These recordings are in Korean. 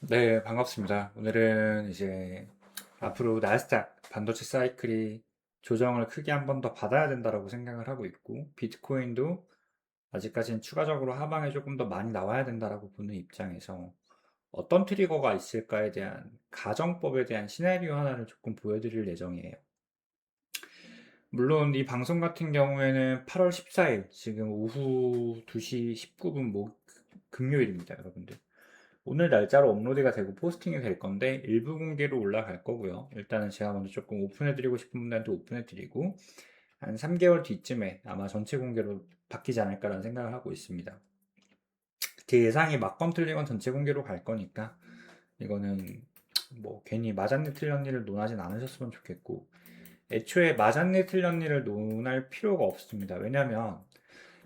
네, 반갑습니다. 오늘은 이제 앞으로 나스닥 반도체 사이클이 조정을 크게 한 번 더 받아야 된다라고 생각을 하고 있고, 비트코인도 아직까지는 추가적으로 하방에 조금 더 많이 나와야 된다라고 보는 입장에서 어떤 트리거가 있을까에 대한 가정법에 대한 시나리오 하나를 조금 보여드릴 예정이에요. 물론 이 방송 같은 경우에는 8월 14일, 지금 오후 2시 19분 금요일입니다, 여러분들. 오늘 날짜로 업로드가 되고 포스팅이 될 건데 일부 공개로 올라갈 거고요. 일단은 제가 먼저 조금 오픈해드리고 싶은 분들한테 오픈해드리고 한 3개월 뒤쯤에 아마 전체 공개로 바뀌지 않을까라는 생각을 하고 있습니다. 제 예상이 맞건 틀리건 전체 공개로 갈 거니까 이거는 뭐 괜히 맞았니 틀렸니를 논하진 않으셨으면 좋겠고, 애초에 맞았니 틀렸니를 논할 필요가 없습니다. 왜냐면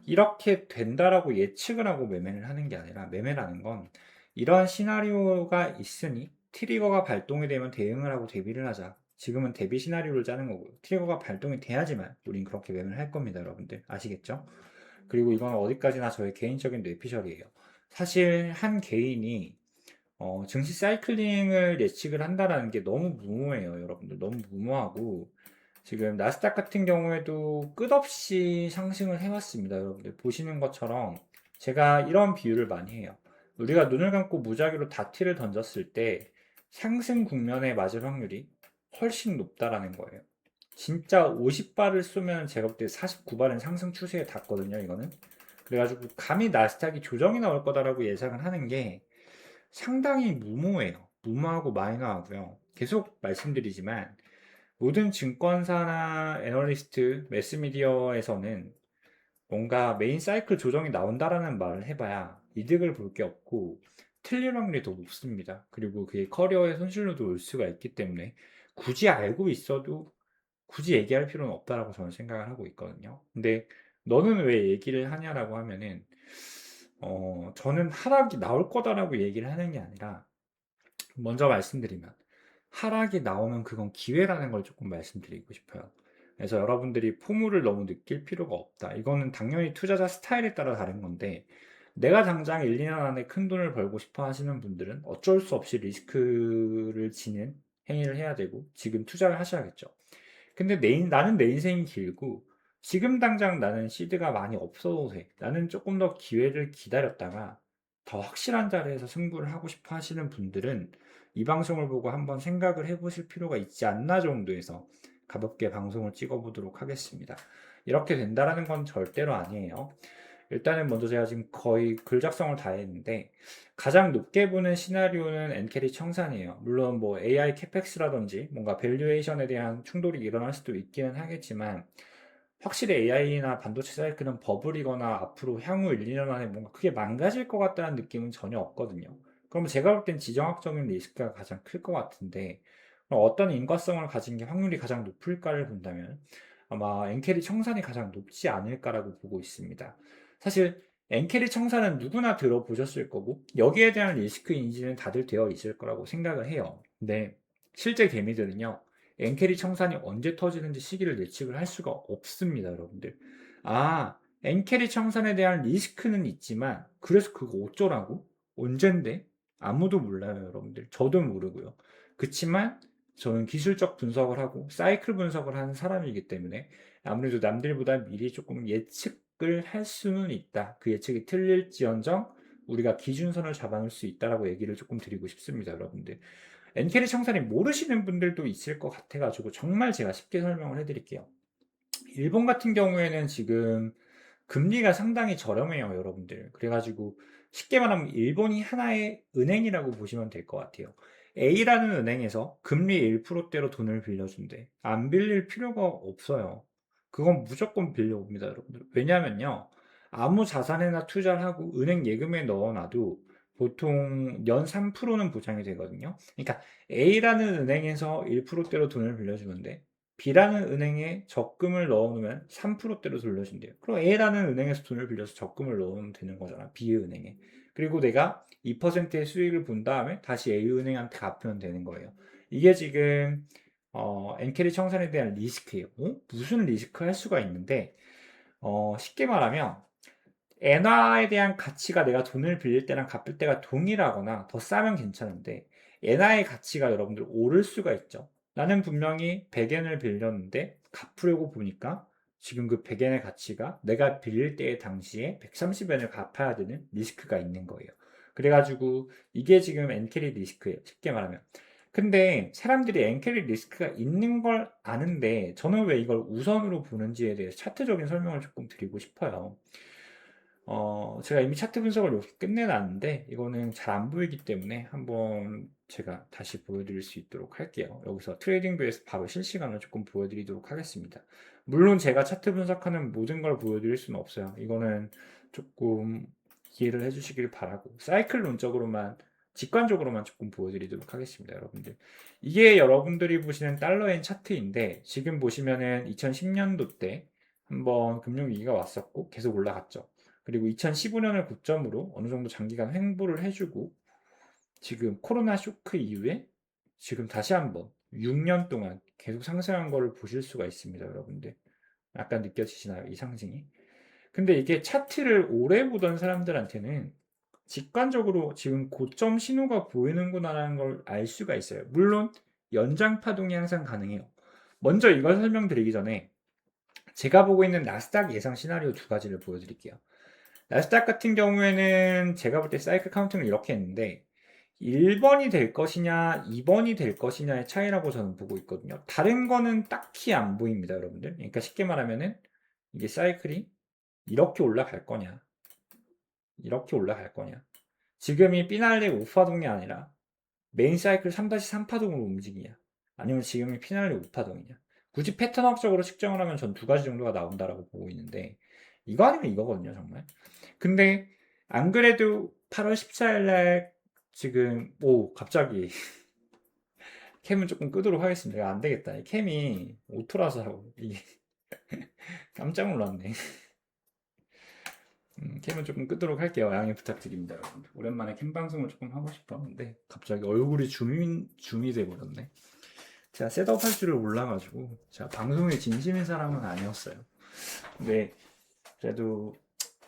이렇게 된다라고 예측을 하고 매매를 하는 게 아니라, 매매라는 건 이런 시나리오가 있으니 트리거가 발동이 되면 대응을 하고 대비를 하자. 지금은 대비 시나리오를 짜는 거고요. 트리거가 발동이 돼야지만 우린 그렇게 매매를 할 겁니다, 여러분들. 아시겠죠? 그리고 이건 어디까지나 저의 개인적인 뇌피셜이에요. 사실 한 개인이 증시 사이클링을 예측을 한다라는 게 너무 무모해요, 여러분들. 너무 무모하고, 지금 나스닥 같은 경우에도 끝없이 상승을 해왔습니다, 여러분들. 보시는 것처럼 제가 이런 비유를 많이 해요. 우리가 눈을 감고 무작위로 다티를 던졌을 때 상승 국면에 맞을 확률이 훨씬 높다라는 거예요. 진짜 50발을 쏘면 제가 볼 때 49발은 상승 추세에 닿거든요, 이거는. 그래가지고 감히 나스닥이 조정이 나올 거다라고 예상을 하는 게 상당히 무모해요. 무모하고 마이너하고요. 계속 말씀드리지만 모든 증권사나 애널리스트, 매스미디어에서는 뭔가 메인 사이클 조정이 나온다라는 말을 해봐야 이득을 볼 게 없고 틀릴 확률이 더 높습니다. 그리고 그게 커리어의 손실로도 올 수가 있기 때문에 굳이 알고 있어도 굳이 얘기할 필요는 없다라고 저는 생각을 하고 있거든요. 근데 너는 왜 얘기를 하냐라고 하면은 저는 하락이 나올 거다라고 얘기를 하는 게 아니라, 먼저 말씀드리면 하락이 나오면 그건 기회라는 걸 조금 말씀드리고 싶어요. 그래서 여러분들이 포물을 너무 느낄 필요가 없다. 이거는 당연히 투자자 스타일에 따라 다른 건데, 내가 당장 1, 2년 안에 큰 돈을 벌고 싶어 하시는 분들은 어쩔 수 없이 리스크를 지는 행위를 해야 되고 지금 투자를 하셔야겠죠. 근데 나는 내 인생이 길고 지금 당장 나는 시드가 많이 없어도 돼. 나는 조금 더 기회를 기다렸다가 더 확실한 자리에서 승부를 하고 싶어 하시는 분들은 이 방송을 보고 한번 생각을 해보실 필요가 있지 않나 정도에서 가볍게 방송을 찍어보도록 하겠습니다. 이렇게 된다라는 건 절대로 아니에요. 일단은 먼저 제가 지금 거의 글 작성을 다 했는데, 가장 높게 보는 시나리오는 엔캐리 청산이에요. 물론 뭐 AI 캐펙스라든지 뭔가 밸류에이션에 대한 충돌이 일어날 수도 있기는 하겠지만, 확실히 AI나 반도체 사이클은 버블이거나 앞으로 향후 1, 2년 안에 뭔가 크게 망가질 것 같다는 느낌은 전혀 없거든요. 그럼 제가 볼 땐 지정학적인 리스크가 가장 클 것 같은데, 그럼 어떤 인과성을 가진 게 확률이 가장 높을까를 본다면 아마 엔캐리 청산이 가장 높지 않을까라고 보고 있습니다. 사실 엔캐리 청산은 누구나 들어보셨을 거고 여기에 대한 리스크 인지는 다들 되어 있을 거라고 생각을 해요. 근데 실제 개미들은요, 엔캐리 청산이 언제 터지는지 시기를 예측을 할 수가 없습니다, 여러분들. 아, 엔캐리 청산에 대한 리스크는 있지만 그래서 그거 어쩌라고? 언젠데? 아무도 몰라요, 여러분들. 저도 모르고요. 그치만 저는 기술적 분석을 하고 사이클 분석을 하는 사람이기 때문에 아무래도 남들보다 미리 조금 예측을 할 수는 있다. 그 예측이 틀릴지언정 우리가 기준선을 잡아놓을 수 있다라고 얘기를 조금 드리고 싶습니다, 여러분들. 엔캐리 청산이 모르시는 분들도 있을 것 같아가지고 정말 제가 쉽게 설명을 해드릴게요. 일본 같은 경우에는 지금 금리가 상당히 저렴해요, 여러분들. 그래가지고 쉽게 말하면 일본이 하나의 은행이라고 보시면 될 것 같아요. A라는 은행에서 금리 1%대로 돈을 빌려준대. 안 빌릴 필요가 없어요. 그건 무조건 빌려옵니다, 여러분들. 왜냐면요, 아무 자산에나 투자를 하고 은행 예금에 넣어놔도 보통 연 3%는 보장이 되거든요. 그러니까 A라는 은행에서 1%대로 돈을 빌려주는데 B라는 은행에 적금을 넣어놓으면 3%대로 돌려준대요. 그럼 A라는 은행에서 돈을 빌려서 적금을 넣으면 되는 거잖아, B은행에. 그리고 내가 2%의 수익을 본 다음에 다시 A은행한테 갚으면 되는 거예요. 이게 지금 엔캐리 청산에 대한 리스크예요. 무슨 리스크 할 수가 있는데, 쉽게 말하면 엔화에 대한 가치가 내가 돈을 빌릴 때랑 갚을 때가 동일하거나 더 싸면 괜찮은데 엔화의 가치가 여러분들 오를 수가 있죠. 나는 분명히 100엔을 빌렸는데 갚으려고 보니까 지금 그 100엔의 가치가 내가 빌릴 때의 당시에 130엔을 갚아야 되는 리스크가 있는 거예요. 그래가지고 이게 지금 엔캐리 리스크예요. 쉽게 말하면. 근데 사람들이 엔캐리 리스크가 있는 걸 아는데 저는 왜 이걸 우선으로 보는지에 대해서 차트적인 설명을 조금 드리고 싶어요. 제가 이미 차트 분석을 이렇게 끝내놨는데 이거는 잘 안 보이기 때문에 한번 제가 다시 보여드릴 수 있도록 할게요. 여기서 트레이딩 뷰에서 바로 실시간으로 조금 보여드리도록 하겠습니다. 물론 제가 차트 분석하는 모든 걸 보여드릴 수는 없어요. 이거는 조금 이해를 해주시길 바라고 사이클론적으로만 직관적으로만 조금 보여드리도록 하겠습니다, 여러분들. 이게 여러분들이 보시는 달러엔 차트인데 지금 보시면은 2010년도 때 한번 금융위기가 왔었고 계속 올라갔죠. 그리고 2015년을 고점으로 어느 정도 장기간 횡보를 해주고 지금 코로나 쇼크 이후에 지금 다시 한번 6년 동안 계속 상승한 거를 보실 수가 있습니다, 여러분들. 약간 느껴지시나요? 이 상승이? 근데 이게 차트를 오래 보던 사람들한테는 직관적으로 지금 고점 신호가 보이는구나라는 걸 알 수가 있어요. 물론 연장 파동이 항상 가능해요. 먼저 이걸 설명드리기 전에 제가 보고 있는 나스닥 예상 시나리오 두 가지를 보여드릴게요. 나스닥 같은 경우에는 제가 볼 때 사이클 카운팅을 이렇게 했는데 1번이 될 것이냐 2번이 될 것이냐의 차이라고 저는 보고 있거든요. 다른 거는 딱히 안 보입니다, 여러분들. 그러니까 쉽게 말하면은 이게 사이클이 이렇게 올라갈 거냐 이렇게 올라갈 거냐 지금이 피날레 우파동이 아니라 메인 사이클 3-3파동으로 움직이냐 아니면 지금이 피날레 우파동이냐 굳이 패턴학적으로 측정을 하면 전 두 가지 정도가 나온다라고 보고 있는데 이거 아니면 이거거든요, 정말. 근데 안 그래도 8월 14일 날 지금 갑자기 캠은 조금 끄도록 하겠습니다. 안 되겠다. 이 캠이 오토라서 이게 깜짝 놀랐네. 캠은 조금 끄도록 할게요. 양해 부탁드립니다, 여러분. 오랜만에 캠 방송을 조금 하고 싶었는데 갑자기 얼굴이 줌이 돼 버렸네. 제가 셋업 할 줄을 몰라가지고 제가 방송에 진심인 사람은 아니었어요. 근데 그래도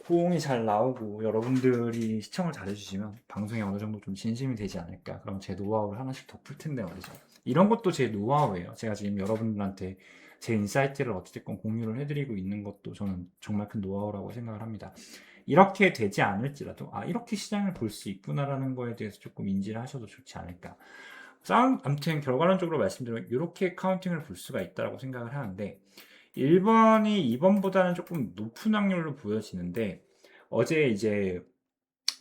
호응이 잘 나오고 여러분들이 시청을 잘해주시면 방송에 어느 정도 좀 진심이 되지 않을까. 그럼 제 노하우를 하나씩 더 풀 텐데 말이죠. 이런 것도 제 노하우예요. 제가 지금 여러분들한테 제 인사이트를 어찌됐건 공유를 해드리고 있는 것도 저는 정말 큰 노하우라고 생각을 합니다. 이렇게 되지 않을지라도 이렇게 시장을 볼 수 있구나라는 거에 대해서 조금 인지를 하셔도 좋지 않을까. 아무튼 결과론적으로 말씀드리면 이렇게 카운팅을 볼 수가 있다고 생각을 하는데 1번이 2번보다는 조금 높은 확률로 보여지는데 어제 이제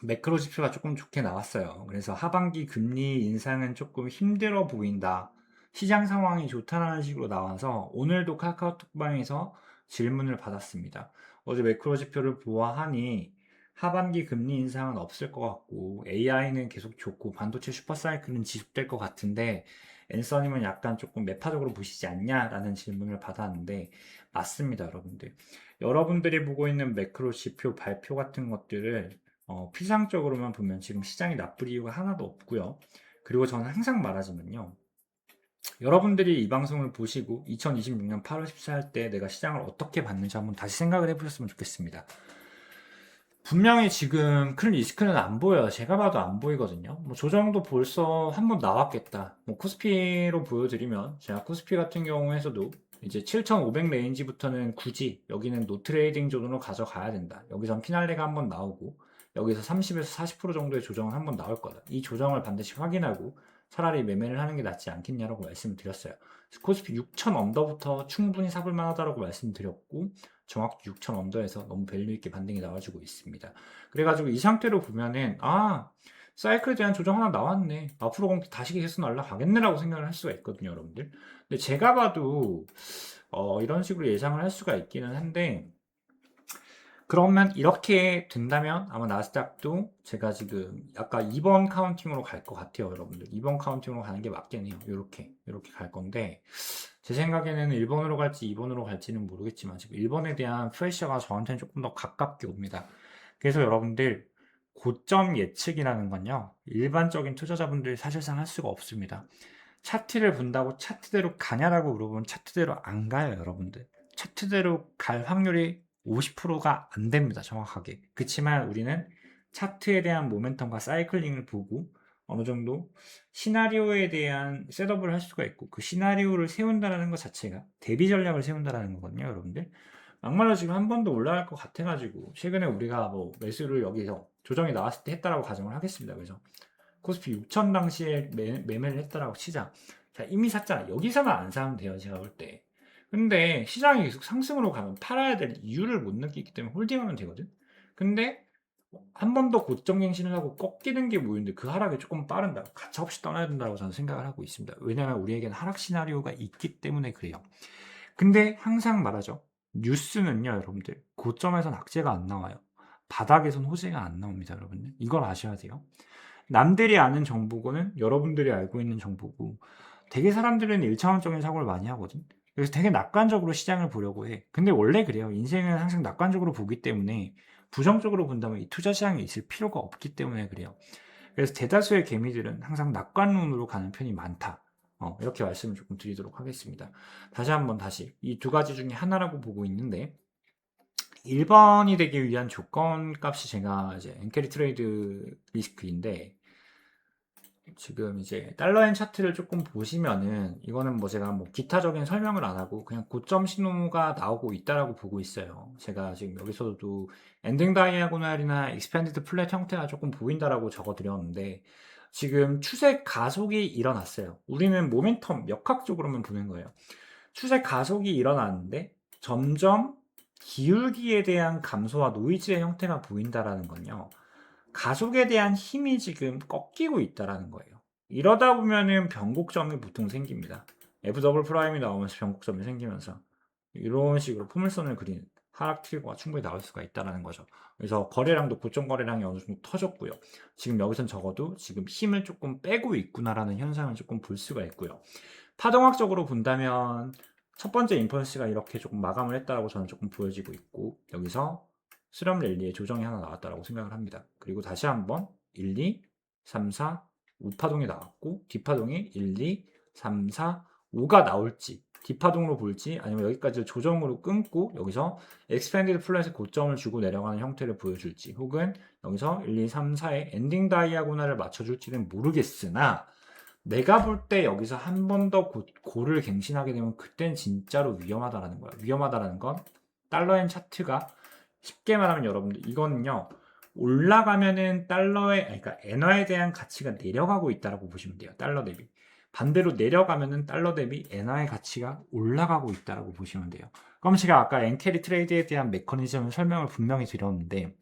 매크로 지표가 조금 좋게 나왔어요. 그래서 하반기 금리 인상은 조금 힘들어 보인다. 시장 상황이 좋다는 식으로 나와서 오늘도 카카오톡방에서 질문을 받았습니다. 어제 매크로 지표를 보아하니 하반기 금리 인상은 없을 것 같고 AI는 계속 좋고 반도체 슈퍼사이클은 지속될 것 같은데 앤서님은 약간 조금 매파적으로 보시지 않냐라는 질문을 받았는데 맞습니다, 여러분들. 여러분들이 보고 있는 매크로 지표 발표 같은 것들을 피상적으로만 보면 지금 시장이 나쁠 이유가 하나도 없고요. 그리고 저는 항상 말하지만요. 여러분들이 이 방송을 보시고 2026년 8월 14일 때 내가 시장을 어떻게 봤는지 한번 다시 생각을 해보셨으면 좋겠습니다. 분명히 지금 큰 리스크는 안 보여요. 제가 봐도 안 보이거든요. 뭐 조정도 벌써 한번 나왔겠다. 뭐 코스피로 보여드리면 제가 코스피 같은 경우에서도 이제 7,500 레인지부터는 굳이 여기는 노트레이딩 존으로 가져가야 된다. 여기선 피날레가 한번 나오고 여기서 30에서 40% 정도의 조정은 한번 나올 거다. 이 조정을 반드시 확인하고 차라리 매매를 하는 게 낫지 않겠냐라고 말씀을 드렸어요. 코스피 6,000 언더부터 충분히 사볼 만하다라고 말씀드렸고 정확히 6,000 언더에서 너무 밸류 있게 반등이 나와주고 있습니다. 그래가지고 이 상태로 보면은 사이클에 대한 조정 하나 나왔네. 앞으로 공기 다시 계속 날라가겠네라고 생각을 할 수가 있거든요, 여러분들. 근데 제가 봐도 이런 식으로 예상을 할 수가 있기는 한데 그러면 이렇게 된다면 아마 나스닥도 제가 지금 약간 2번 카운팅으로 갈 것 같아요, 여러분들. 2번 카운팅으로 가는 게 맞겠네요. 이렇게 갈 건데 제 생각에는 1번으로 갈지 2번으로 갈지는 모르겠지만 지금 1번에 대한 프레셔가 저한테는 조금 더 가깝게 옵니다. 그래서 여러분들 고점 예측이라는 건요, 일반적인 투자자분들이 사실상 할 수가 없습니다. 차트를 본다고 차트대로 가냐라고 물어보면 차트대로 안 가요, 여러분들. 차트대로 갈 확률이 50%가 안 됩니다. 정확하게. 그치만 우리는 차트에 대한 모멘텀과 사이클링을 보고 어느 정도 시나리오에 대한 셋업을 할 수가 있고 그 시나리오를 세운다는 것 자체가 대비 전략을 세운다는 거거든요, 여러분들. 막말로 지금 한 번 더 올라갈 것 같아가지고 최근에 우리가 뭐 매수를 여기서 조정이 나왔을 때 했다라고 가정을 하겠습니다. 그래서 코스피 6천 당시에 매매를 했다라고 치자. 자, 이미 샀잖아. 여기서만 안 사면 돼요, 제가 볼 때. 근데 시장이 계속 상승으로 가면 팔아야 될 이유를 못 느끼기 때문에 홀딩하면 되거든. 근데 한 번 더 고점갱신을 하고 꺾이는 게 보이는데 그 하락이 조금 빠른다. 가차없이 떠나야 된다고 저는 생각을 하고 있습니다. 왜냐하면 우리에겐 하락 시나리오가 있기 때문에 그래요. 근데 항상 말하죠. 뉴스는요, 여러분들. 고점에선 악재가 안 나와요. 바닥에선 호재가 안 나옵니다, 여러분들. 이걸 아셔야 돼요. 남들이 아는 정보고는 여러분들이 알고 있는 정보고 되게 사람들은 1차원적인 사고를 많이 하거든. 그래서 되게 낙관적으로 시장을 보려고 해. 근데 원래 그래요. 인생은 항상 낙관적으로 보기 때문에 부정적으로 본다면 이 투자 시장에 있을 필요가 없기 때문에 그래요. 그래서 대다수의 개미들은 항상 낙관론으로 가는 편이 많다. 이렇게 말씀을 조금 드리도록 하겠습니다. 다시 이 두 가지 중에 하나라고 보고 있는데 1번이 되기 위한 조건 값이 제가 이제 엔캐리 트레이드 리스크인데 지금 이제 달러엔 차트를 조금 보시면은 이거는 뭐 제가 뭐 기타적인 설명을 안 하고 그냥 고점 신호가 나오고 있다라고 보고 있어요. 제가 지금 여기서도 엔딩 다이아고날이나 익스펜디드 플랫 형태가 조금 보인다라고 적어 드렸는데 지금 추세 가속이 일어났어요. 우리는 모멘텀 역학적으로만 보는 거예요. 추세 가속이 일어났는데 점점 기울기에 대한 감소와 노이즈의 형태가 보인다라는 건요. 가속에 대한 힘이 지금 꺾이고 있다라는 거예요. 이러다 보면은 변곡점이 보통 생깁니다. F 더블 프라임이 나오면서 변곡점이 생기면서 이런 식으로 포물선을 그리는 하락 트리거가 충분히 나올 수가 있다라는 거죠. 그래서 거래량도 고점 거래량이 어느 정도 터졌고요. 지금 여기선 적어도 지금 힘을 조금 빼고 있구나라는 현상을 조금 볼 수가 있고요. 파동학적으로 본다면 첫 번째 임펄스가 이렇게 조금 마감을 했다라고 저는 조금 보여지고 있고 여기서 수렴 랠리에 조정이 하나 나왔다라고 생각을 합니다. 그리고 다시 한번 1, 2, 3, 4, 우파동이 나왔고 뒷파동이 1, 2, 3, 4, 5가 나올지 뒷파동으로 볼지 아니면 여기까지 조정으로 끊고 여기서 expanded 플랫에 고점을 주고 내려가는 형태를 보여줄지 혹은 여기서 1, 2, 3, 4의 엔딩 다이아고날을 맞춰줄지는 모르겠으나 내가 볼 때 여기서 한 번 더 고를 갱신하게 되면 그땐 진짜로 위험하다라는 거야. 위험하다라는 건 달러엔 차트가 쉽게 말하면 여러분들 이거는요. 올라가면은 그러니까 엔화에 대한 가치가 내려가고 있다라고 보시면 돼요. 달러 대비. 반대로 내려가면은 달러 대비 엔화의 가치가 올라가고 있다라고 보시면 돼요. 그럼 제가 아까 엔캐리 트레이드에 대한 메커니즘을 설명을 분명히 드렸는데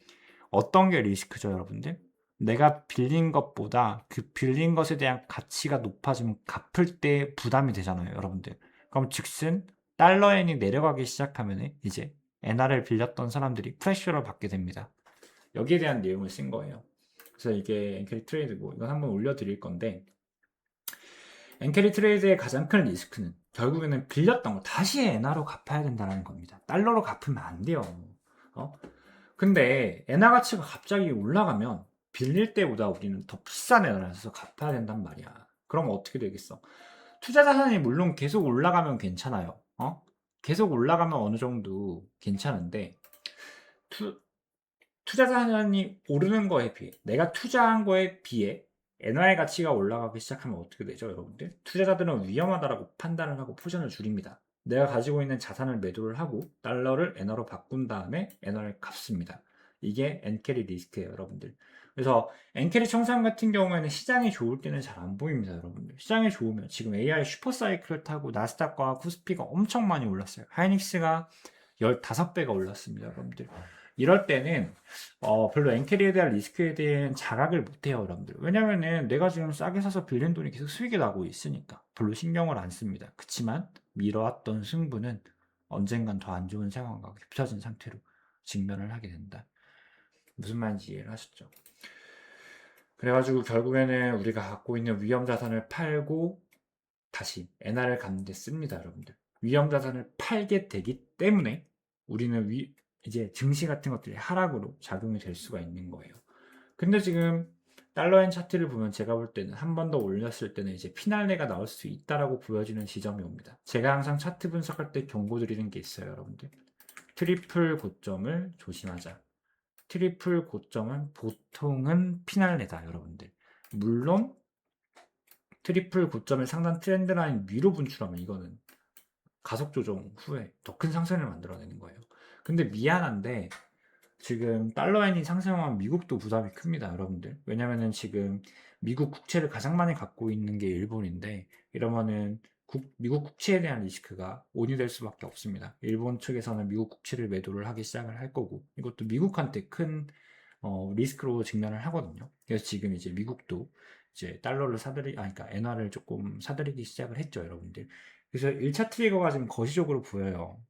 어떤 게 리스크죠, 여러분들? 내가 빌린 것보다 그 빌린 것에 대한 가치가 높아지면 갚을 때 부담이 되잖아요, 여러분들. 그럼 즉슨 달러엔이 내려가기 시작하면 이제 엔화를 빌렸던 사람들이 프레셔를 받게 됩니다. 여기에 대한 내용을 쓴 거예요. 그래서 이게 엔캐리 트레이드고 이건 한번 올려드릴 건데 엔캐리 트레이드의 가장 큰 리스크는 결국에는 빌렸던 거 다시 엔화로 갚아야 된다는 겁니다. 달러로 갚으면 안 돼요. 어? 근데 엔화 가치가 갑자기 올라가면 빌릴 때보다 우리는 더 비싼 엔화를 써서 갚아야 된단 말이야. 그럼 어떻게 되겠어? 투자 자산이 물론 계속 올라가면 괜찮아요. 계속 올라가면 어느 정도 괜찮은데 투자 자산이 오르는 거에 비해 내가 투자한 거에 비해 엔화의 가치가 올라가기 시작하면 어떻게 되죠, 여러분들? 투자자들은 위험하다라고 판단을 하고 포션을 줄입니다. 내가 가지고 있는 자산을 매도를 하고 달러를 엔화로 바꾼 다음에 엔화를 갚습니다. 이게 엔캐리 리스크예요, 여러분들. 그래서 엔캐리 청산 같은 경우에는 시장이 좋을 때는 잘 안 보입니다, 여러분들. 시장이 좋으면 지금 AI 슈퍼사이클을 타고 나스닥과 코스피가 엄청 많이 올랐어요. 하이닉스가 15배가 올랐습니다, 여러분들. 이럴 때는 별로 엔캐리에 대한 리스크에 대한 자각을 못해요, 여러분들. 왜냐면은 내가 지금 싸게 사서 빌린 돈이 계속 수익이 나고 있으니까 별로 신경을 안 씁니다. 그치만 미뤄왔던 승부는 언젠간 더 안 좋은 상황과 겹쳐진 상태로 직면을 하게 된다. 무슨 말인지 이해를 하셨죠? 그래가지고 결국에는 우리가 갖고 있는 위험 자산을 팔고 다시 엔화를 갚는 데 씁니다, 여러분들. 위험 자산을 팔게 되기 때문에 우리는 이제 증시 같은 것들이 하락으로 작용이 될 수가 있는 거예요. 근데 지금 달러엔 차트를 보면 제가 볼 때는 한 번 더 올렸을 때는 이제 피날레가 나올 수 있다라고 보여지는 지점이 옵니다. 제가 항상 차트 분석할 때 경고 드리는 게 있어요, 여러분들. 트리플 고점을 조심하자. 트리플 고점은 보통은 피날레다, 여러분들. 물론 트리플 고점의 상단 트렌드 라인 위로 분출하면 이거는 가속 조정 후에 더 큰 상승을 만들어내는 거예요. 근데 미안한데 지금 달러엔이 상승하면 미국도 부담이 큽니다, 여러분들. 왜냐면은 지금 미국 국채를 가장 많이 갖고 있는 게 일본인데 이러면은 미국 국채에 대한 리스크가 온이 될 수밖에 없습니다. 일본 측에서는 미국 국채를 매도를 하기 시작을 할 거고 이것도 미국한테 큰 리스크로 직면을 하거든요. 그래서 지금 이제 미국도 이제 달러를 그러니까 엔화를 조금 사들이기 시작을 했죠, 여러분들. 그래서 1차 트리거가 지금 거시적으로 보여요.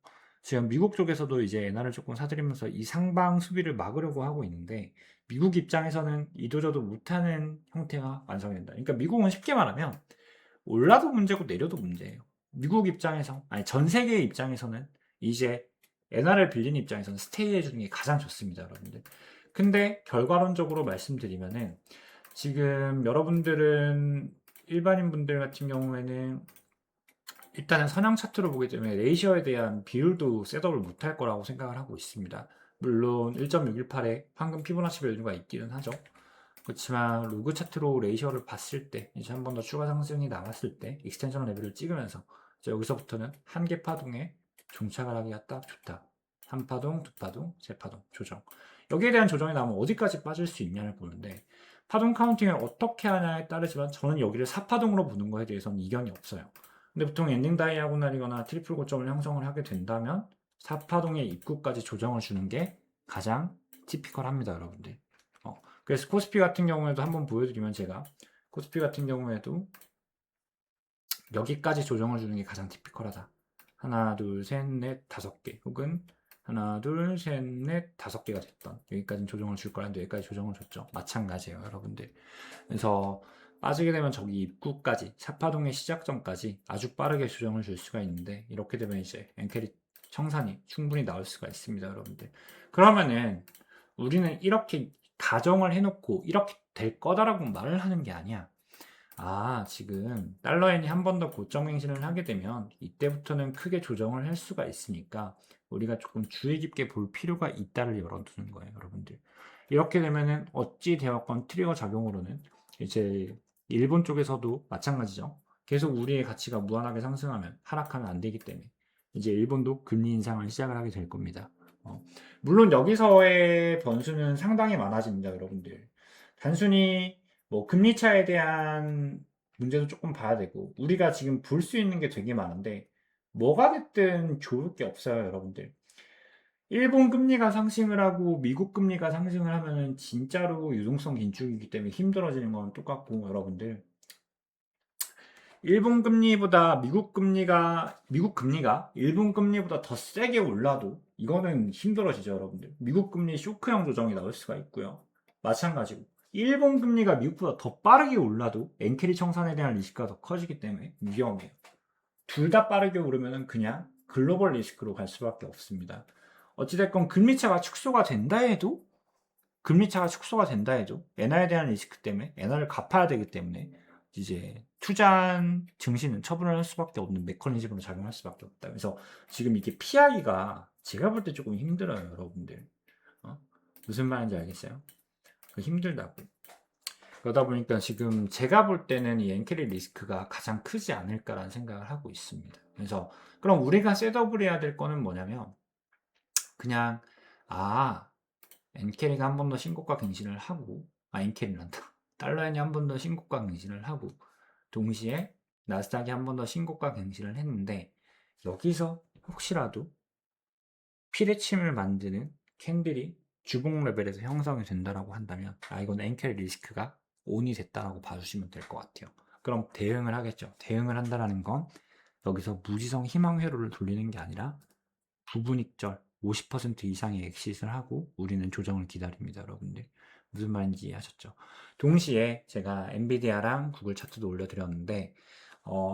지금 미국 쪽에서도 이제 엔화를 조금 사들이면서 이 상방 수비를 막으려고 하고 있는데 미국 입장에서는 이도저도 못하는 형태가 완성된다. 그러니까 미국은 쉽게 말하면 올라도 문제고 내려도 문제예요. 미국 입장에서 아니 전 세계 입장에서는 이제 엔화를 빌리는 입장에서는 스테이 해주는 게 가장 좋습니다, 여러분들. 근데 결과론적으로 말씀드리면은 지금 여러분들은 일반인 분들 같은 경우에는 일단은 선형 차트로 보기 때문에 레이셔에 대한 비율도 셋업을 못할 거라고 생각을 하고 있습니다. 물론 1.618에 황금 피보나치 밸류가 있기는 하죠. 그렇지만 로그 차트로 레이셔를 봤을 때 이제 한 번 더 추가 상승이 나왔을 때 익스텐션 레벨을 찍으면서 이제 여기서부터는 한 개 파동에 종착을 하기가 딱 좋다. 한 파동, 두 파동, 세 파동 조정. 여기에 대한 조정이 나오면 어디까지 빠질 수 있냐를 보는데 파동 카운팅을 어떻게 하냐에 따르지만 저는 여기를 4파동으로 보는 거에 대해서는 이견이 없어요. 근데 보통 엔딩 다이아고날이거나 트리플 고점을 형성을 하게 된다면 4파동의 입구까지 조정을 주는 게 가장 티피컬합니다, 여러분들. 그래서 코스피 같은 경우에도 한번 보여드리면 제가 코스피 같은 경우에도 여기까지 조정을 주는 게 가장 티피컬하다. 하나, 둘, 셋, 넷, 다섯 개 혹은 하나, 둘, 셋, 넷, 다섯 개가 됐던 여기까지는 조정을 줄 거라는데 여기까지 조정을 줬죠. 마찬가지예요, 여러분들. 그래서 빠지게 되면 저기 입구까지 사파동의 시작점까지 아주 빠르게 조정을 줄 수가 있는데 이렇게 되면 이제 엔캐리 청산이 충분히 나올 수가 있습니다, 여러분들. 그러면은 우리는 이렇게 가정을 해놓고 이렇게 될 거다라고 말을 하는 게 아니야. 지금 달러엔이 한 번 더 고점 행진을 하게 되면 이때부터는 크게 조정을 할 수가 있으니까 우리가 조금 주의 깊게 볼 필요가 있다를 열어두는 거예요, 여러분들. 이렇게 되면은 어찌 되었건 트리거 작용으로는 이제 일본 쪽에서도 마찬가지죠. 계속 우리의 가치가 무한하게 상승하면 하락하면 안 되기 때문에 이제 일본도 금리 인상을 시작을 하게 될 겁니다. 물론 여기서의 변수는 상당히 많아집니다, 여러분들. 단순히 뭐 금리 차에 대한 문제도 조금 봐야 되고 우리가 지금 볼 수 있는 게 되게 많은데 뭐가 됐든 좋을 게 없어요, 여러분들. 일본 금리가 상승을 하고 미국 금리가 상승을 하면은 진짜로 유동성 긴축이기 때문에 힘들어지는 건 똑같고 여러분들 미국 금리가 일본 금리보다 더 세게 올라도 이거는 힘들어지죠, 여러분들. 미국 금리 쇼크형 조정이 나올 수가 있고요. 마찬가지고 일본 금리가 미국보다 더 빠르게 올라도 엔캐리 청산에 대한 리스크가 더 커지기 때문에 위험해요. 둘 다 빠르게 오르면은 그냥 글로벌 리스크로 갈 수밖에 없습니다. 어찌됐건 금리차가 축소가 된다 해도 엔화에 대한 리스크 때문에 엔화를 갚아야 되기 때문에 이제 투자한 증시는 처분을 할 수밖에 없는 메커니즘으로 작용할 수밖에 없다. 그래서 지금 이게 피하기가 제가 볼 때 조금 힘들어요, 여러분들. 무슨 말인지 알겠어요? 힘들다고. 그러다 보니까 지금 제가 볼 때는 이 엔캐리 리스크가 가장 크지 않을까라는 생각을 하고 있습니다. 그래서 그럼 우리가 셋업을 해야 될 거는 뭐냐면 그냥 엔캐리가 한 번 더 신고가 갱신을 하고 엔캐리란다. 달러엔이 한 번 더 신고가 갱신을 하고 동시에 나스닥이 한 번 더 신고가 갱신을 했는데 여기서 혹시라도 피레침을 만드는 캔들이 주봉 레벨에서 형성이 된다라고 한다면 이건 엔캐리 리스크가 온이 됐다라고 봐주시면 될 것 같아요. 그럼 대응을 하겠죠. 대응을 한다라는 건 여기서 무지성 희망 회로를 돌리는 게 아니라 부분익절 50% 이상의 엑싯을 하고 우리는 조정을 기다립니다, 여러분들. 무슨 말인지 이해하셨죠? 동시에 제가 엔비디아랑 구글 차트도 올려드렸는데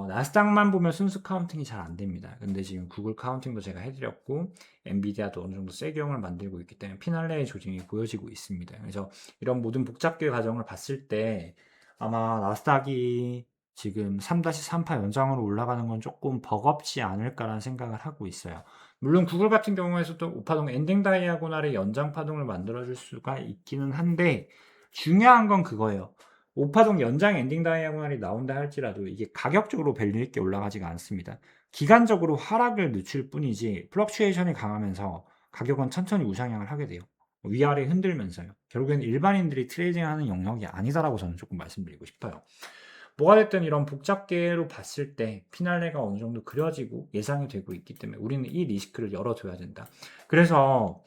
나스닥만 보면 순수 카운팅이 잘 안 됩니다. 근데 지금 구글 카운팅도 제가 해드렸고 엔비디아도 어느 정도 세경을 만들고 있기 때문에 피날레의 조짐이 보여지고 있습니다. 그래서 이런 모든 복잡계 과정을 봤을 때 아마 나스닥이 지금 3-3파 연장으로 올라가는 건 조금 버겁지 않을까라는 생각을 하고 있어요. 물론 구글 같은 경우에서도 우파동 엔딩 다이아고날의 연장 파동을 만들어줄 수가 있기는 한데 중요한 건 그거예요. 우파동 연장 엔딩 다이아고날이 나온다 할지라도 이게 가격적으로 밸류 있게 올라가지가 않습니다. 기간적으로 하락을 늦출 뿐이지 플럭추에이션이 강하면서 가격은 천천히 우상향을 하게 돼요. 위아래 흔들면서요. 결국엔 일반인들이 트레이딩하는 영역이 아니다라고 저는 조금 말씀드리고 싶어요. 뭐가 됐든 이런 복잡계로 봤을 때 피날레가 어느 정도 그려지고 예상이 되고 있기 때문에 우리는 이 리스크를 열어둬야 된다. 그래서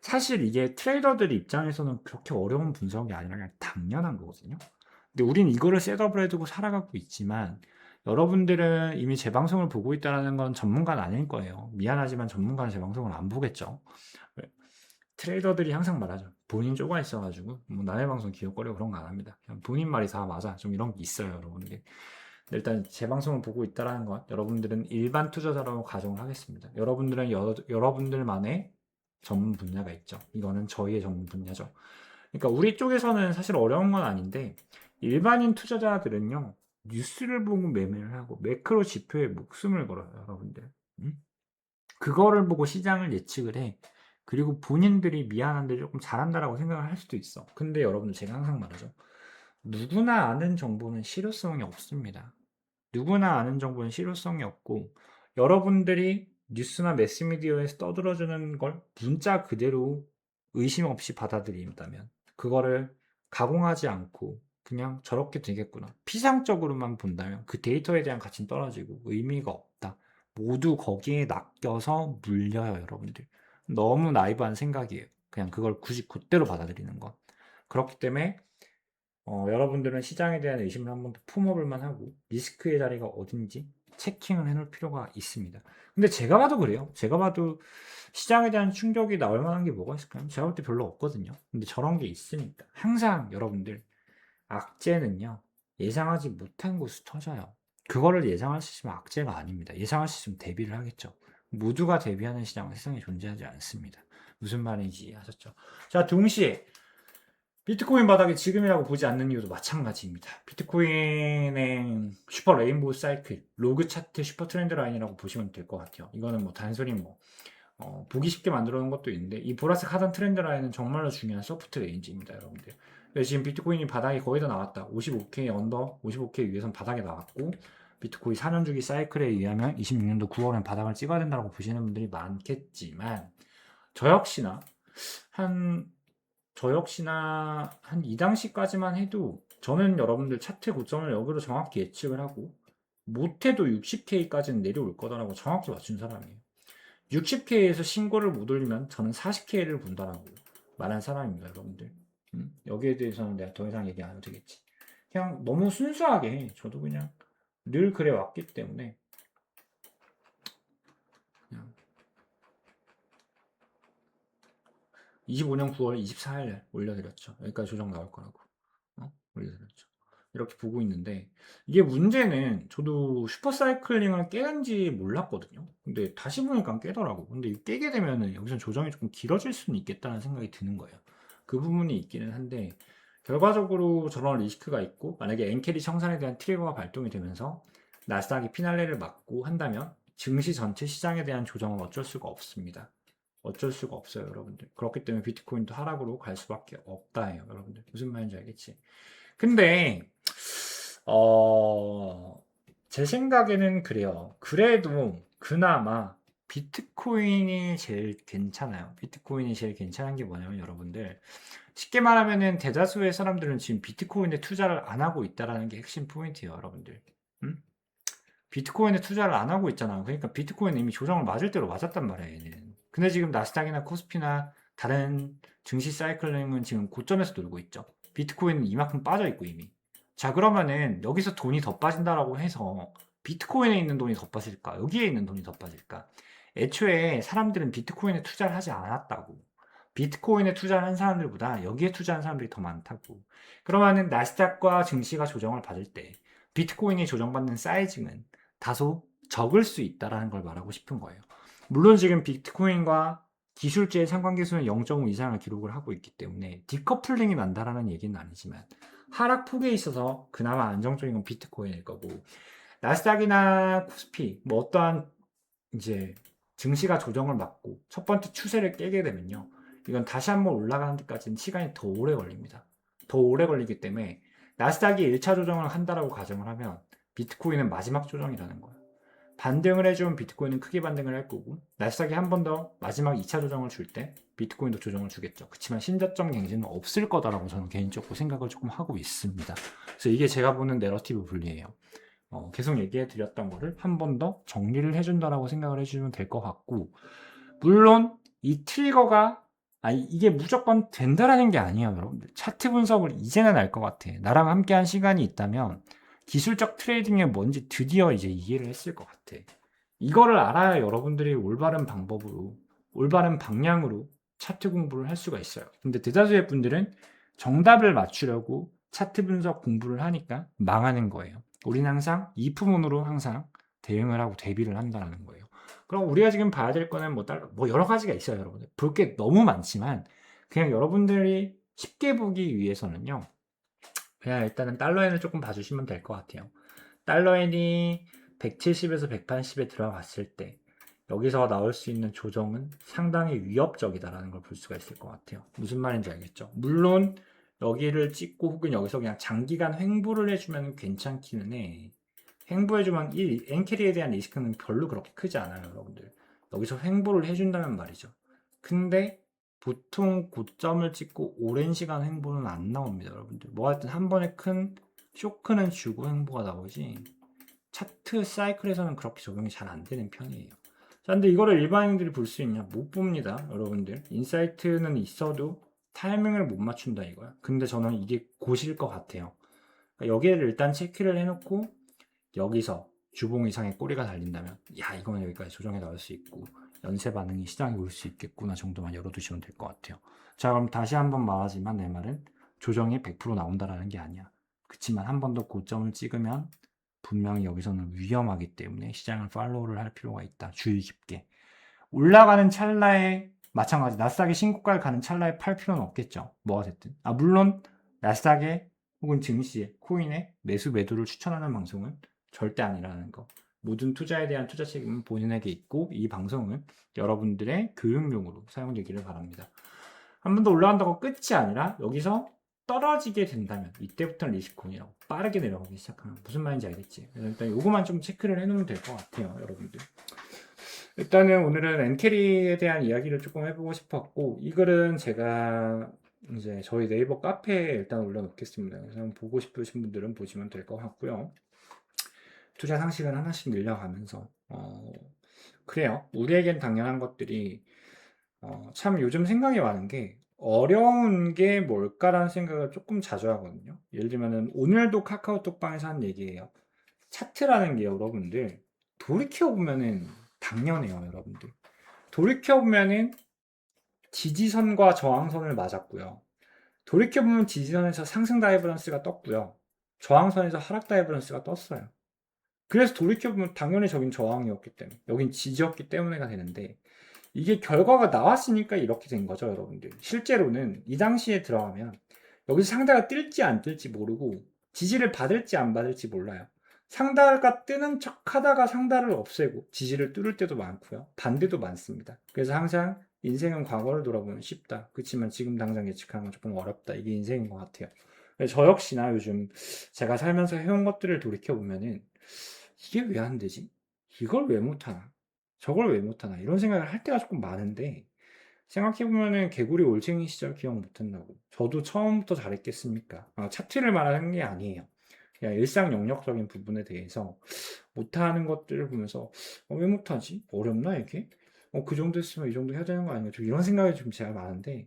사실 이게 트레이더들 입장에서는 그렇게 어려운 분석이 아니라 그냥 당연한 거거든요. 근데 우린 이거를 셋업을 해두고 살아가고 있지만 여러분들은 이미 제 방송을 보고 있다는 건 전문가는 아닐 거예요. 미안하지만 전문가는 제 방송을 안 보겠죠. 트레이더들이 항상 말하죠. 본인 쪼가 있어가지고 뭐 남의 방송 기웃거리고 그런 거 안 합니다. 그냥 본인 말이 다 맞아. 좀 이런 게 있어요, 여러분들. 일단 제 방송을 보고 있다라는 건 여러분들은 일반 투자자라고 가정을 하겠습니다. 여러분들은 여러분들만의 전문 분야가 있죠. 이거는 저희의 전문 분야죠. 그러니까 우리 쪽에서는 사실 어려운 건 아닌데 일반인 투자자들은요 뉴스를 보고 매매를 하고 매크로 지표에 목숨을 걸어요, 여러분들. 음? 그거를 보고 시장을 예측을 해. 그리고 본인들이 미안한데 조금 잘한다라고 생각을 할 수도 있어. 근데 여러분들 제가 항상 말하죠. 누구나 아는 정보는 실효성이 없습니다. 누구나 아는 정보는 실효성이 없고 여러분들이 뉴스나 매스미디어에서 떠들어주는 걸 문자 그대로 의심 없이 받아들인다면 그거를 가공하지 않고 그냥 저렇게 되겠구나. 피상적으로만 본다면 그 데이터에 대한 가치는 떨어지고 의미가 없다. 모두 거기에 낚여서 물려요, 여러분들. 너무 나이브한 생각이에요. 그냥 그걸 굳이 그대로 받아들이는 건. 그렇기 때문에 여러분들은 시장에 대한 의심을 한번 더 품어볼만 하고 리스크의 자리가 어딘지 체킹을 해놓을 필요가 있습니다. 근데 제가 봐도 그래요. 제가 봐도 시장에 대한 충격이 나올 만한 게 뭐가 있을까요? 제가 볼 때 별로 없거든요. 근데 저런 게 있으니까 항상 여러분들 악재는요 예상하지 못한 곳에서 터져요. 그거를 예상할 수 있으면 악재가 아닙니다. 예상할 수 있으면 대비를 하겠죠. 모두가 대비하는 시장은 세상에 존재하지 않습니다. 무슨 말인지 이해하셨죠? 자, 동시에 비트코인 바닥이 지금이라고 보지 않는 이유도 마찬가지입니다. 비트코인의 슈퍼 레인보우 사이클, 로그 차트 슈퍼 트렌드 라인이라고 보시면 될 것 같아요. 이거는 뭐 단순히 보기 쉽게 만들어 놓은 것도 있는데 이 보라색 하단 트렌드 라인은 정말로 중요한 소프트 레인지입니다, 여러분들. 지금 비트코인이 바닥이 거의 다 나왔다. 55K 언더, 55K 위에선 바닥에 나왔고 비트코인 4년 주기 사이클에 의하면 26년도 9월엔 바닥을 찍어야 된다고 보시는 분들이 많겠지만 저 역시나 한 이 당시까지만 해도 저는 여러분들 차트 고점을 여기로 정확히 예측을 하고 못해도 60K까지는 내려올 거다라고 정확히 맞춘 사람이에요. 60K에서 신고를 못 올리면 저는 40K를 본다라고 말한 사람입니다, 여러분들. 여기에 대해서는 내가 더 이상 얘기 안 해도 되겠지. 그냥 너무 순수하게 저도 그냥 늘 그래 왔기 때문에 그냥 25년 9월 24일 올려드렸죠. 여기까지 조정 나올 거라고. 올려드렸죠. 이렇게 보고 있는데 이게 문제는 저도 슈퍼사이클링을 깨는지 몰랐거든요. 근데 다시 보니까 깨더라고. 근데 깨게 되면은 여기서 조정이 조금 길어질 수는 있겠다는 생각이 드는 거예요. 그 부분이 있기는 한데 결과적으로 저런 리스크가 있고 만약에 엔캐리 청산에 대한 트리거가 발동이 되면서 나스닥이 피날레를 맞고 한다면 증시 전체 시장에 대한 조정은 어쩔 수가 없습니다. 어쩔 수가 없어요, 여러분들. 그렇기 때문에 비트코인도 하락으로 갈 수밖에 없다예요, 여러분들. 무슨 말인지 알겠지? 근데 제 생각에는 그래요. 그래도 그나마 비트코인이 제일 괜찮아요. 비트코인이 제일 괜찮은 게 뭐냐면 여러분들 쉽게 말하면은 대다수의 사람들은 지금 비트코인에 투자를 안 하고 있다라는 게 핵심 포인트예요, 여러분들. 음? 비트코인에 투자를 안 하고 있잖아. 그러니까 비트코인은 이미 조정을 맞을 대로 맞았단 말이야, 얘는. 근데 지금 나스닥이나 코스피나 다른 증시 사이클링은 지금 고점에서 놀고 있죠. 비트코인은 이만큼 빠져 있고 이미. 자, 그러면은 여기서 돈이 더 빠진다라고 해서 비트코인에 있는 돈이 더 빠질까? 여기에 있는 돈이 더 빠질까? 애초에 사람들은 비트코인에 투자를 하지 않았다고. 비트코인에 투자한 사람들보다 여기에 투자한 사람들이 더 많다고. 그러면은 나스닥과 증시가 조정을 받을 때 비트코인이 조정받는 사이즈는 다소 적을 수 있다라는 걸 말하고 싶은 거예요. 물론 지금 비트코인과 기술주의 상관계수는 0.5 이상을 기록을 하고 있기 때문에 디커플링이 난다라는 얘기는 아니지만 하락폭에 있어서 그나마 안정적인 건 비트코인일 거고 나스닥이나 코스피 뭐 어떠한 이제 증시가 조정을 맞고 첫 번째 추세를 깨게 되면요. 이건 다시 한번 올라가는 데까지는 시간이 더 오래 걸립니다. 더 오래 걸리기 때문에 나스닥이 1차 조정을 한다라고 가정을 하면 비트코인은 마지막 조정이라는 거예요. 반등을 해주면 비트코인은 크게 반등을 할 거고 나스닥이 한 번 더 마지막 2차 조정을 줄 때 비트코인도 조정을 주겠죠. 그렇지만 신저점 갱신은 없을 거다라고 저는 개인적으로 생각을 조금 하고 있습니다. 그래서 이게 제가 보는 내러티브 분리예요. 계속 얘기해 드렸던 거를 한 번 더 정리를 해준다라고 생각을 해주면 될 것 같고 물론 이 트리거가 이게 무조건 된다라는 게 아니에요, 여러분들. 차트 분석을 이제는 알 것 같아. 나랑 함께한 시간이 있다면 기술적 트레이딩이 뭔지 드디어 이제 이해를 했을 것 같아. 이거를 알아야 여러분들이 올바른 방법으로, 올바른 방향으로 차트 공부를 할 수가 있어요. 근데 대다수의 분들은 정답을 맞추려고 차트 분석 공부를 하니까 망하는 거예요. 우리는 항상 이프문으로 항상 대응을 하고 대비를 한다는 거예요. 그럼 우리가 지금 봐야 될 거는 뭐 여러 가지가 있어요, 여러분들. 볼 게 너무 많지만 그냥 여러분들이 쉽게 보기 위해서는요. 그냥 일단은 달러엔을 조금 봐주시면 될 것 같아요. 달러엔이 170에서 180에 들어갔을 때 여기서 나올 수 있는 조정은 상당히 위협적이다라는 걸 볼 수가 있을 것 같아요. 무슨 말인지 알겠죠? 물론 여기를 찍고 혹은 여기서 그냥 장기간 횡보를 해주면 괜찮기는 해. 횡보해주면 이 엔캐리에 대한 리스크는 별로 그렇게 크지 않아요, 여러분들. 여기서 횡보를 해준다면 말이죠. 근데 보통 고점을 찍고 오랜 시간 횡보는 안 나옵니다, 여러분들. 뭐 하여튼 한 번에 큰 쇼크는 주고 횡보가 나오지 차트 사이클에서는 그렇게 적용이 잘 안 되는 편이에요. 자, 근데 이거를 일반인들이 볼 수 있냐? 못 봅니다, 여러분들. 인사이트는 있어도 타이밍을 못 맞춘다 이거야. 근데 저는 이게 곧일 것 같아요. 그러니까 여기를 일단 체크를 해놓고 여기서 주봉 이상의 꼬리가 달린다면 야 이거는 여기까지 조정해 나올 수 있고 연쇄 반응이 시장에 올 수 있겠구나 정도만 열어두시면 될 것 같아요. 자 그럼 다시 한번 말하지만 내 말은 조정이 100% 나온다라는 게 아니야. 그렇지만 한 번 더 고점을 찍으면 분명히 여기서는 위험하기 때문에 시장을 팔로우를 할 필요가 있다. 주의 깊게. 올라가는 찰나에 마찬가지 나스닥이 신고가를 가는 찰나에 팔 필요는 없겠죠. 뭐가 됐든. 물론 나스닥에 혹은 증시에 코인에 매수 매도를 추천하는 방송은 절대 아니라는 거. 모든 투자에 대한 투자 책임은 본인에게 있고 이 방송은 여러분들의 교육용으로 사용되기를 바랍니다. 한 번 더 올라간다고 끝이 아니라 여기서 떨어지게 된다면 이때부터는 리스크온이라고 빠르게 내려가기 시작하면 무슨 말인지 알겠지? 일단 요거만 좀 체크를 해놓으면 될 것 같아요, 여러분들. 일단은 오늘은 엔캐리에 대한 이야기를 조금 해보고 싶었고 이 글은 제가 이제 저희 네이버 카페에 일단 올려놓겠습니다. 그래서 보고 싶으신 분들은 보시면 될 것 같고요. 투자 상식은 하나씩 늘려가면서 그래요. 우리에겐 당연한 것들이 참 요즘 생각이 많은 게 어려운 게 뭘까라는 생각을 조금 자주 하거든요. 예를 들면은 오늘도 카카오톡방에서 한 얘기예요. 차트라는 게 여러분들 돌이켜보면은 당연해요, 여러분들. 돌이켜보면은 지지선과 저항선을 맞았고요. 돌이켜보면 지지선에서 상승 다이버런스가 떴고요. 저항선에서 하락 다이버런스가 떴어요. 그래서 돌이켜보면 당연히 저긴 저항이었기 때문에 여긴 지지였기 때문에가 되는데 이게 결과가 나왔으니까 이렇게 된 거죠, 여러분들. 실제로는 이 당시에 들어가면 여기서 상다가 뜰지 안 뜰지 모르고 지지를 받을지 안 받을지 몰라요. 상다가 뜨는 척 하다가 상다를 없애고 지지를 뚫을 때도 많고요. 반대도 많습니다. 그래서 항상 인생은 과거를 돌아보면 쉽다. 그렇지만 지금 당장 예측하는 건 조금 어렵다. 이게 인생인 것 같아요. 저 역시나 요즘 제가 살면서 해온 것들을 돌이켜보면은 이게 왜 안 되지? 이걸 왜 못하나? 저걸 왜 못하나? 이런 생각을 할 때가 조금 많은데 생각해보면은 개구리 올챙이 시절 기억 못한다고. 저도 처음부터 잘했겠습니까? 차트를 말하는 게 아니에요. 그냥 일상 영역적인 부분에 대해서 못하는 것들을 보면서 왜 못하지? 어렵나 이게? 그 정도 했으면 이 정도 해야 되는 거 아닌가? 좀 이런 생각이 좀 제가 많은데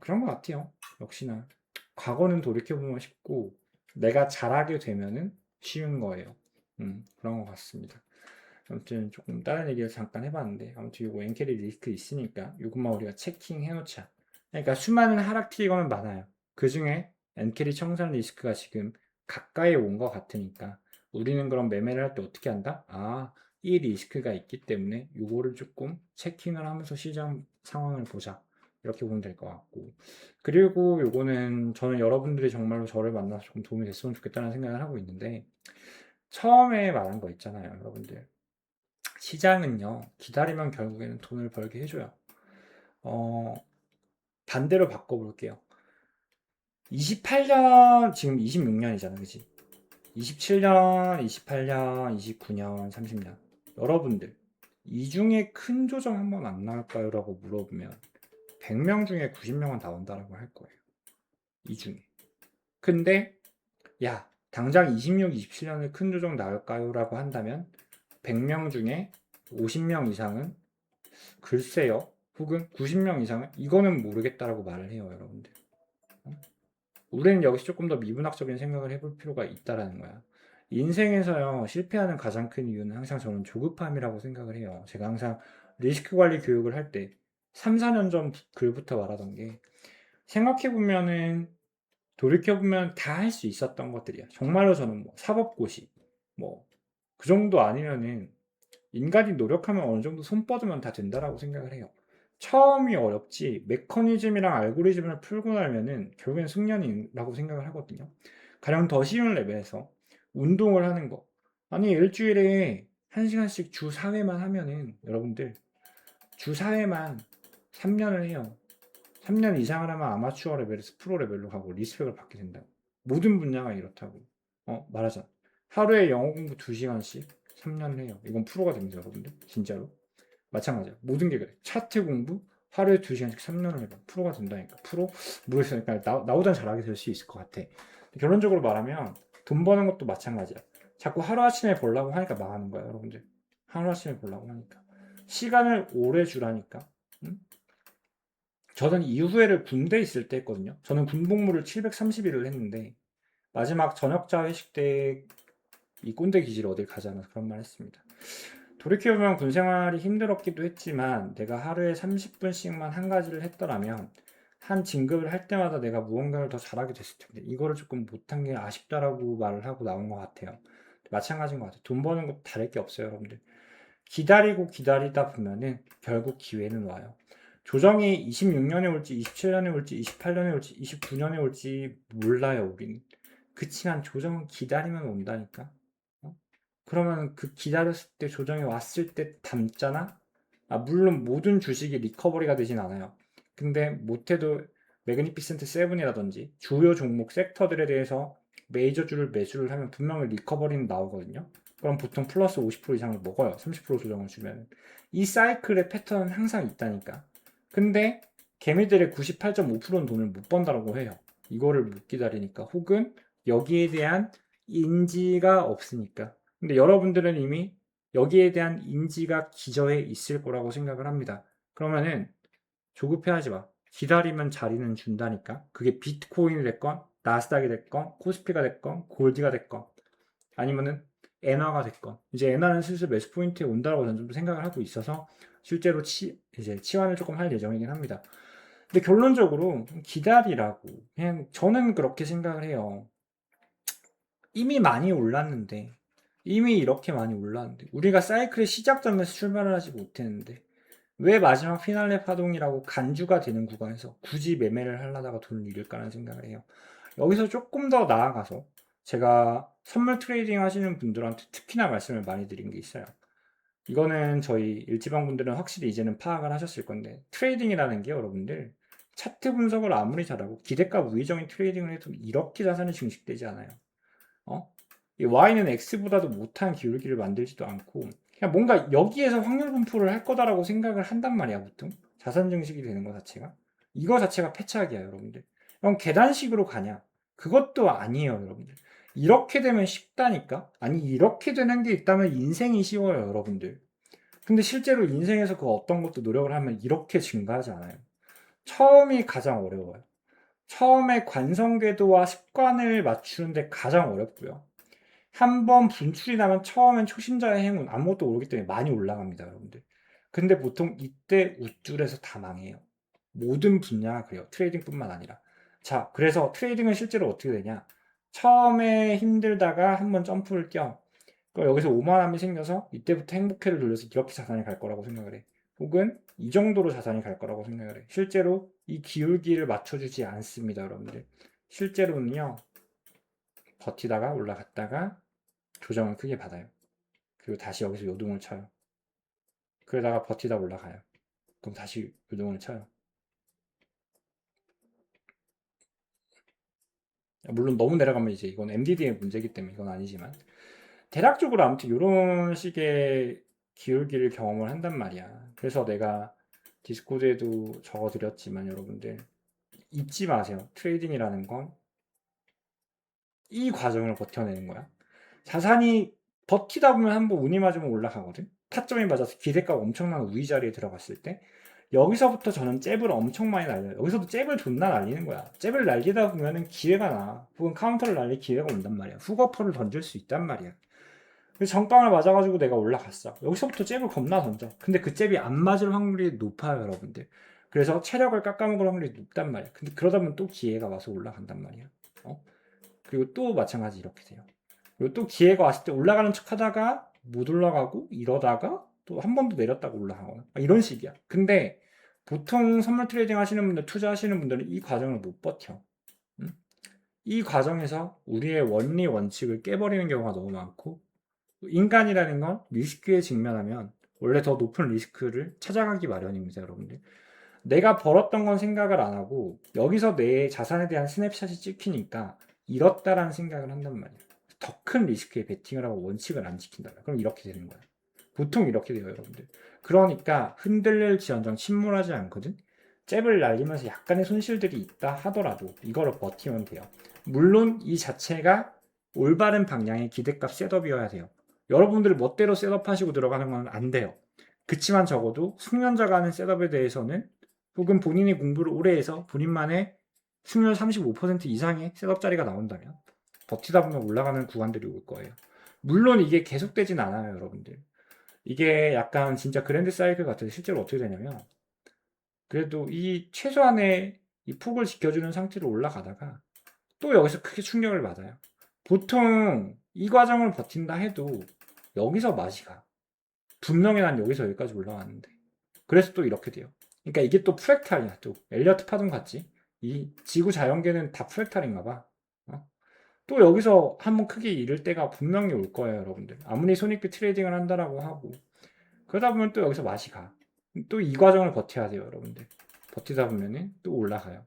그런 것 같아요. 역시나 과거는 돌이켜보면 쉽고 내가 잘하게 되면은 쉬운 거예요. 그런 것 같습니다. 아무튼 조금 다른 얘기를 잠깐 해봤는데 아무튼 이거 엔캐리 리스크 있으니까 이것만 우리가 체킹 해놓자. 그러니까 수많은 하락 트리거는 많아요. 그 중에 엔캐리 청산 리스크가 지금 가까이 온 것 같으니까 우리는 그럼 매매를 할 때 어떻게 한다? 이 리스크가 있기 때문에 이거를 조금 체킹을 하면서 시장 상황을 보자. 이렇게 보면 될 것 같고 그리고 요거는 저는 여러분들이 정말로 저를 만나서 조금 도움이 됐으면 좋겠다는 생각을 하고 있는데 처음에 말한 거 있잖아요, 여러분들. 시장은요, 기다리면 결국에는 돈을 벌게 해줘요. 어, 반대로 바꿔볼게요. 28년, 지금 26년이잖아, 그치? 27년, 28년, 29년, 30년. 여러분들, 이 중에 큰 조정 한번 안 나올까요? 라고 물어보면 100명 중에 90명은 나온다라고 할 거예요. 이 중에. 근데 야, 당장 26, 27년에 큰 조정 나올까요? 라고 한다면 100명 중에 50명 이상은 글쎄요. 혹은 90명 이상은 이거는 모르겠다라고 말을 해요, 여러분들. 우리는 여기서 조금 더 미분학적인 생각을 해볼 필요가 있다라는 거야. 인생에서요, 실패하는 가장 큰 이유는 항상 저는 조급함이라고 생각을 해요. 제가 항상 리스크 관리 교육을 할 때 3, 4년 전 글부터 말하던 게 생각해보면은 돌이켜보면 다 할 수 있었던 것들이야. 정말로 저는 뭐 사법고시, 뭐 그 정도 아니면은 인간이 노력하면 어느 정도 손 뻗으면 다 된다라고 생각을 해요. 처음이 어렵지 메커니즘이랑 알고리즘을 풀고 나면은 결국엔 숙련이라고 생각을 하거든요. 가령 더 쉬운 레벨에서 운동을 하는 거. 아니 일주일에 1시간씩 주 4회만 하면은 여러분들 주 4회만 3년을 해요. 3년 이상을 하면 아마추어 레벨에서 프로 레벨로 가고 리스펙을 받게 된다고. 모든 분야가 이렇다고. 말하자. 하루에 영어 공부 2시간씩 3년을 해요. 이건 프로가 됩니다, 여러분들. 진짜로. 마찬가지야. 모든 게 그래. 차트 공부 하루에 2시간씩 3년을 해봐. 프로가 된다니까. 프로? 모르겠어. 그러니까 나보단 잘하게 될 수 있을 것 같아. 결론적으로 말하면 돈 버는 것도 마찬가지야. 자꾸 하루아침에 벌라고 하니까 망하는 거야, 여러분들. 하루아침에 벌라고 하니까. 시간을 오래 주라니까. 응? 저는 이후에를 군대 있을 때 했거든요. 저는 군복무를 730일을 했는데 마지막 저녁자 회식 때 이 꼰대 기질 어딜 가잖아 그런 말 했습니다. 돌이켜보면 군 생활이 힘들었기도 했지만 내가 하루에 30분씩만 한 가지를 했더라면 한 진급을 할 때마다 내가 무언가를 더 잘하게 됐을 텐데 이거를 조금 못한 게 아쉽다라고 말을 하고 나온 것 같아요. 마찬가지인 것 같아요. 돈 버는 것도 다를 게 없어요, 여러분들. 기다리고 기다리다 보면은 결국 기회는 와요. 조정이 26년에 올지 27년에 올지 28년에 올지 29년에 올지 몰라요, 우리는. 그치만 조정은 기다리면 온다니까. 어? 그러면 그 기다렸을 때 조정이 왔을 때 담잖아? 물론 모든 주식이 리커버리가 되진 않아요. 근데 못해도 매그니피센트 세븐이라든지 주요 종목 섹터들에 대해서 메이저주를 매수를 하면 분명히 리커버리는 나오거든요. 그럼 보통 플러스 50% 이상을 먹어요. 30% 조정을 주면. 이 사이클의 패턴은 항상 있다니까. 근데 개미들의 98.5%는 돈을 못 번다라고 해요. 이거를 못 기다리니까. 혹은 여기에 대한 인지가 없으니까. 근데 여러분들은 이미 여기에 대한 인지가 기저에 있을 거라고 생각을 합니다. 그러면은 조급해하지 마. 기다리면 자리는 준다니까. 그게 비트코인이 됐건, 나스닥이 됐건, 코스피가 됐건, 골드가 됐건, 아니면은 엔화가 됐건. 이제 엔화는 슬슬 매수 포인트에 온다고 저는 좀 생각을 하고 있어서 실제로 이제 치환을 조금 할 예정이긴 합니다. 근데 결론적으로 기다리라고. 그냥 저는 그렇게 생각을 해요. 이미 많이 올랐는데, 이미 이렇게 많이 올랐는데, 우리가 사이클의 시작점에서 출발을 하지 못했는데, 왜 마지막 피날레 파동이라고 간주가 되는 구간에서 굳이 매매를 하려다가 돈을 잃을까라는 생각을 해요. 여기서 조금 더 나아가서 제가 선물 트레이딩 하시는 분들한테 특히나 말씀을 많이 드린 게 있어요. 이거는 저희 일지방 분들은 확실히 이제는 파악을 하셨을 건데 트레이딩이라는 게 여러분들 차트 분석을 아무리 잘하고 기대값 우회적인 트레이딩을 해도 이렇게 자산이 증식되지 않아요. 이 Y는 X보다도 못한 기울기를 만들지도 않고 그냥 뭔가 여기에서 확률 분포를 할 거다라고 생각을 한단 말이야 보통 자산 증식이 되는 것 자체가 이거 자체가 패착이야 여러분들. 그럼 계단식으로 가냐? 그것도 아니에요 여러분들. 이렇게 되면 쉽다니까. 아니 이렇게 되는 게 있다면 인생이 쉬워요 여러분들. 근데 실제로 인생에서 그 어떤 것도 노력을 하면 이렇게 증가하지 않아요. 처음이 가장 어려워요. 처음에 관성궤도와 습관을 맞추는데 가장 어렵고요. 한번 분출이 나면 처음엔 초심자의 행운 아무것도 모르기 때문에 많이 올라갑니다 여러분들. 근데 보통 이때 우쭐해서 다 망해요. 모든 분야가 그래요. 트레이딩뿐만 아니라. 자, 그래서 트레이딩은 실제로 어떻게 되냐? 처음에 힘들다가 한번 점프를 뛰어. 그럼 여기서 오만함이 생겨서 이때부터 행복회를 돌려서 이렇게 자산이 갈 거라고 생각을 해. 혹은 이 정도로 자산이 갈 거라고 생각을 해. 실제로 이 기울기를 맞춰주지 않습니다 여러분들. 실제로는요. 버티다가 올라갔다가 조정을 크게 받아요. 그리고 다시 여기서 요동을 쳐요. 그러다가 버티다 올라가요. 그럼 다시 요동을 쳐요. 물론 너무 내려가면 이제 이건 MDD의 문제이기 때문에 이건 아니지만 대략적으로 아무튼 이런 식의 기울기를 경험을 한단 말이야. 그래서 내가 디스코드에도 적어드렸지만 여러분들 잊지 마세요. 트레이딩이라는 건 이 과정을 버텨내는 거야. 자산이 버티다 보면 한번 운이 맞으면 올라가거든. 타점이 맞아서 기대가가 엄청난 우위 자리에 들어갔을 때 여기서부터 저는 잽을 엄청 많이 날려요. 여기서도 잽을 존나 날리는 거야. 잽을 날리다 보면은 기회가 나. 혹은 카운터를 날릴 기회가 온단 말이야. 훅어퍼를 던질 수 있단 말이야. 그래서 정빵을 맞아가지고 내가 올라갔어. 여기서부터 잽을 겁나 던져. 근데 그 잽이 안 맞을 확률이 높아요, 여러분들. 그래서 체력을 깎아먹을 확률이 높단 말이야. 근데 그러다 보면 또 기회가 와서 올라간단 말이야. 어? 그리고 또 마찬가지 이렇게 돼요. 그리고 또 기회가 왔을 때 올라가는 척 하다가 못 올라가고 이러다가 또 한 번 더 내렸다가 올라가거나 이런 식이야. 근데 보통 선물 트레이딩 하시는 분들, 투자하시는 분들은 이 과정을 못 버텨. 응? 이 과정에서 우리의 원리 원칙을 깨버리는 경우가 너무 많고 인간이라는 건 리스크에 직면하면 원래 더 높은 리스크를 찾아가기 마련입니다, 여러분들. 내가 벌었던 건 생각을 안 하고 여기서 내 자산에 대한 스냅샷이 찍히니까 잃었다라는 생각을 한단 말이야. 더 큰 리스크에 베팅을 하고 원칙을 안 지킨다. 그럼 이렇게 되는 거야. 보통 이렇게 돼요, 여러분들. 그러니까 흔들릴지언정 침몰하지 않거든. 잽을 날리면서 약간의 손실들이 있다 하더라도 이거를 버티면 돼요. 물론 이 자체가 올바른 방향의 기대값 셋업이어야 돼요. 여러분들 멋대로 셋업하시고 들어가는 건 안 돼요. 그치만 적어도 숙련자가 하는 셋업에 대해서는 혹은 본인이 공부를 오래 해서 본인만의 승률 35% 이상의 셋업 자리가 나온다면 버티다 보면 올라가는 구간들이 올 거예요. 물론 이게 계속되진 않아요, 여러분들. 이게 약간 진짜 그랜드 사이클 같아요. 실제로 어떻게 되냐면 그래도 이 최소한의 이 폭을 지켜주는 상태로 올라가다가 또 여기서 크게 충격을 받아요. 보통 이 과정을 버틴다 해도 여기서 맛이 가. 분명히 난 여기서 여기까지 올라왔는데 그래서 또 이렇게 돼요. 그러니까 이게 또 프랙탈이야. 또 엘리어트 파동 같지? 이 지구 자연계는 다 프랙탈인가 봐. 어? 또 여기서 한번 크게 잃을 때가 분명히 올 거예요, 여러분들. 아무리 손익비 트레이딩을 한다라고 하고 그러다 보면 또 여기서 맛이 가. 또 이 과정을 버텨야 돼요, 여러분들. 버티다 보면은 또 올라가요.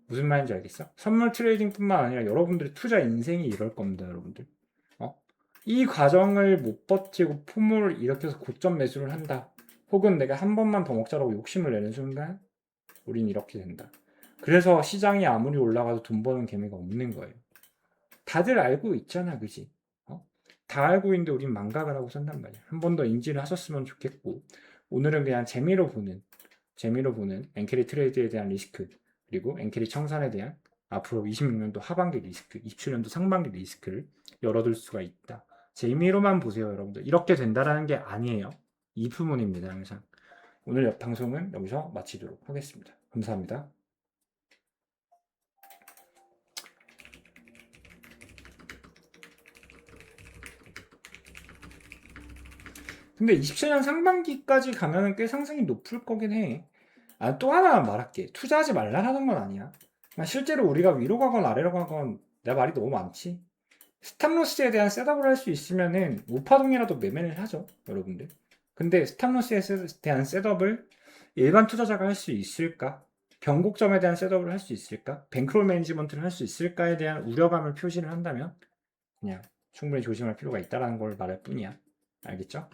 무슨 말인지 알겠어? 선물 트레이딩뿐만 아니라 여러분들의 투자 인생이 이럴 겁니다, 여러분들. 어? 이 과정을 못 버티고 포물을 일으켜서 고점 매수를 한다. 혹은 내가 한 번만 더 먹자라고 욕심을 내는 순간 우린 이렇게 된다. 그래서 시장이 아무리 올라가도 돈 버는 개미가 없는 거예요. 다들 알고 있잖아, 그지? 어? 다 알고 있는데 우린 망각을 하고 산단 말이야. 한 번 더 인지를 하셨으면 좋겠고 오늘은 그냥 재미로 보는 엔캐리 트레이드에 대한 리스크 그리고 엔캐리 청산에 대한 앞으로 26년도 하반기 리스크, 27년도 상반기 리스크를 열어둘 수가 있다. 재미로만 보세요, 여러분들. 이렇게 된다라는 게 아니에요. 이 부분입니다, 항상. 오늘 방송은 여기서 마치도록 하겠습니다. 감사합니다. 근데 27년 상반기까지 가면은 꽤 상승이 높을 거긴 해. 아, 또 하나 말할게. 투자하지 말라는 건 아니야. 실제로 우리가 위로 가건 아래로 가건 내 말이 너무 많지. 스탑로스에 대한 셋업을 할 수 있으면은 우파동이라도 매매를 하죠, 여러분들. 근데 스탑로스에 대한 셋업을 일반 투자자가 할 수 있을까? 변곡점에 대한 셋업을 할 수 있을까? 뱅크롤 매니지먼트를 할 수 있을까에 대한 우려감을 표시를 한다면 그냥 충분히 조심할 필요가 있다는 걸 말할 뿐이야. 알겠죠?